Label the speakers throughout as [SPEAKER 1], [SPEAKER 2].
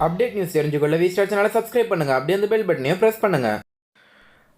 [SPEAKER 1] Update news தெரிஞ்சுக்கொள்ள V-Star சேனலை subscribe பண்ணுங்கள். அப்படியே அந்த பெல் பட்டனையும் ப்ரெஸ் பண்ணுங்கள்.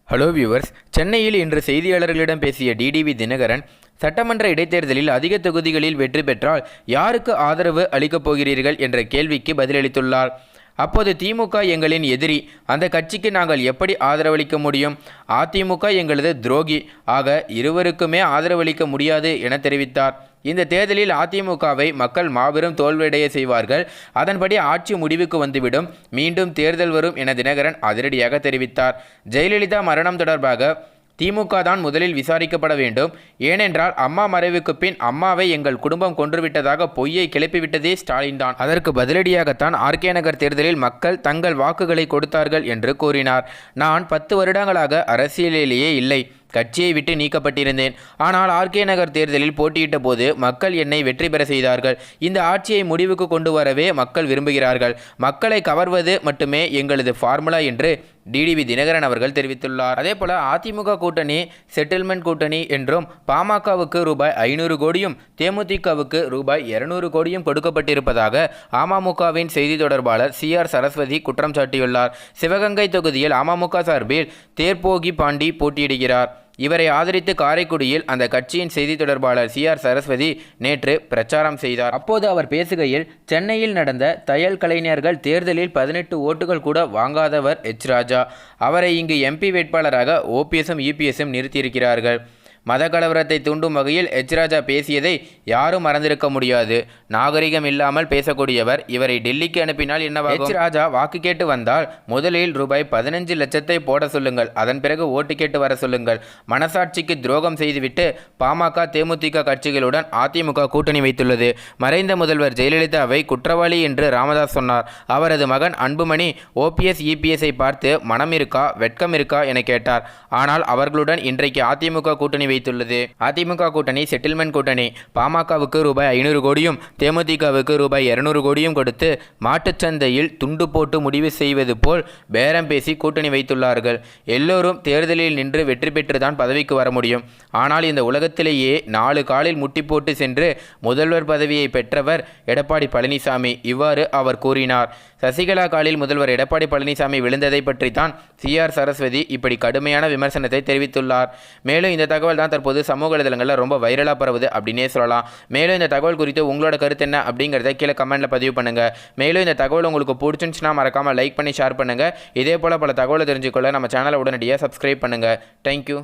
[SPEAKER 2] ஹலோ வியூவர்ஸ், சென்னையில் இன்று செய்தியாளர்களிடம் பேசிய டிடிவி தினகரன், சட்டமன்ற இடைத்தேர்தலில் அதிக தொகுதிகளில் வெற்றி பெற்றால் யாருக்கு ஆதரவு அளிக்கப் போகிறீர்கள் என்ற கேள்விக்கு பதிலளித்துள்ளார். அப்போது திமுக எங்களின் எதிரி, அந்த கட்சிக்கு நாங்கள் எப்படி ஆதரவளிக்க முடியும்? அதிமுக எங்களது துரோகி, ஆக இருவருக்குமே ஆதரவளிக்க முடியாது என தெரிவித்தார். இந்த தேர்தலில் அதிமுகவை மக்கள் மாபெரும் தோல்வியடைய செய்வார்கள், அதன்படி ஆட்சி முடிவுக்கு வந்துவிடும், மீண்டும் தேர்தல் வரும் என தினகரன் அதிரடியாக தெரிவித்தார். ஜெயலலிதா மரணம் தொடர்பாக திமுக தான் முதலில் விசாரிக்கப்பட வேண்டும். ஏனென்றால் அம்மா மறைவுக்கு பின் அம்மாவை எங்கள் குடும்பம் கொன்றுவிட்டதாக பொய்யை கிளப்பிவிட்டதே ஸ்டாலின் தான். அதற்கு பதிலடியாகத்தான் ஆர்கே நகர் தேர்தலில் மக்கள் தங்கள் வாக்குகளை கொடுத்தார்கள் என்று கூறினார். நான் 10 வருடங்களாக அரசியலிலேயே இல்லை, கட்சியை விட்டு நீக்கப்பட்டிருந்தேன். ஆனால் ஆர்கே நகர் தேர்தலில் போட்டியிட்ட போது மக்கள் என்னை வெற்றி பெற செய்தார்கள். இந்த ஆட்சியை முடிவுக்கு கொண்டு வரவே மக்கள் விரும்புகிறார்கள். மக்களை கவர்வது மட்டுமே எங்களது ஃபார்முலா என்று டிடிவி தினகரன் அவர்கள் தெரிவித்துள்ளார். அதேபோல அதிமுக கூட்டணி செட்டில்மெண்ட் கூட்டணி என்றும் பாமகவுக்கு ரூபாய் 500 கோடியும் தேமுதிகவுக்கு ரூபாய் 200 கோடியும் கொடுக்கப்பட்டிருப்பதாக அமமுகவின் செய்தி தொடர்பாளர் CR சரஸ்வதி குற்றம் சாட்டியுள்ளார். சிவகங்கை தொகுதியில் அமமுக சார்பில் தேர்போகி பாண்டி போட்டியிடுகிறார். இவரை ஆதரித்து காரைக்குடியில் அந்த கட்சியின் செய்தி தொடர்பாளர் CR சரஸ்வதி நேற்று பிரச்சாரம் செய்தார். அப்போது அவர் பேசுகையில், சென்னையில் நடந்த தையல் கலைஞர்கள் தேர்தலில் 18 ஓட்டுகள் கூட வாங்காதவர் ராஜா. அவரை இங்கு MP வேட்பாளராக OPSம் EPSம் நிறுத்தியிருக்கிறார்கள். மத கலவரத்தை தூண்டும் வகையில் ராஜா பேசியதை யாரும் மறந்திருக்க முடியாது. நாகரிகம் இல்லாமல் பேசக்கூடியவர். இவரை டெல்லிக்கு அனுப்பினால் என்னவாகும்? ராஜா வாக்கு கேட்டு வந்தால் முதலில் ரூபாய் 15 லட்சத்தை போட சொல்லுங்கள், அதன் பிறகு ஓட்டு கேட்டு வர சொல்லுங்கள். மனசாட்சிக்கு துரோகம் செய்துவிட்டு பாமக தேமுதிக கட்சிகளுடன் அதிமுக கூட்டணி வைத்துள்ளது. மறைந்த முதல்வர் ஜெயலலிதாவை குற்றவாளி என்று ராமதாஸ் சொன்னார். அவரது மகன் அன்புமணி OPS EPSஐ பார்த்து மனம் இருக்கா, வெட்கம் இருக்கா என கேட்டார். ஆனால் அவர்களுடன் இன்றைக்கு அதிமுக கூட்டணி வைத்துள்ளது. அதிமுக கூட்டணி செட்டில்மெண்ட் கூட்டணி. பாமகவுக்கு ரூபாய் 500 கோடியும் தேமுதிகவுக்கு ரூபாய் 200 கோடியும் கொடுத்து மாட்டுச்சந்தையில் துண்டு போட்டு முடிவு செய்வது போல் பேரம் பேசி கூட்டணி வைத்துள்ளார்கள். எல்லோரும் தேர்தலில் நின்று வெற்றி பெற்றுதான் பதவிக்கு வர முடியும். ஆனால் இந்த உலகத்திலேயே 4 காலில் முட்டி போட்டு சென்று முதல்வர் பதவியை பெற்றவர் எடப்பாடி பழனிசாமி. இவ்வாறு அவர் கூறினார். சசிகலா காலில் முதல்வர் எடப்பாடி பழனிசாமி விழுந்ததை பற்றி தான் CR சரஸ்வதி இப்படி கடுமையான விமர்சனத்தை தெரிவித்துள்ளார். மேலும் இந்த தகவல் தான் தற்போது சமூக வலைதளங்களில் ரொம்ப வைரலாக பரவுது அப்படின்னே சொல்லலாம். மேலும் இந்த தகவல் குறித்து உங்களோட கருத்து என்ன அப்படிங்கிறத கீழே கமெண்ட்டில் பதிவு பண்ணுங்கள். மேலும் இந்த தகவல் உங்களுக்கு பிடிச்சிருந்துச்சுன்னா மறக்காமல் லைக் பண்ணி ஷேர் பண்ணுங்கள். இதே போல் பல தகவலை தெரிஞ்சுக்கொள்ள நம்ம சேனலை உடனடியாக சப்ஸ்கிரைப் பண்ணுங்கள். தேங்க்யூ.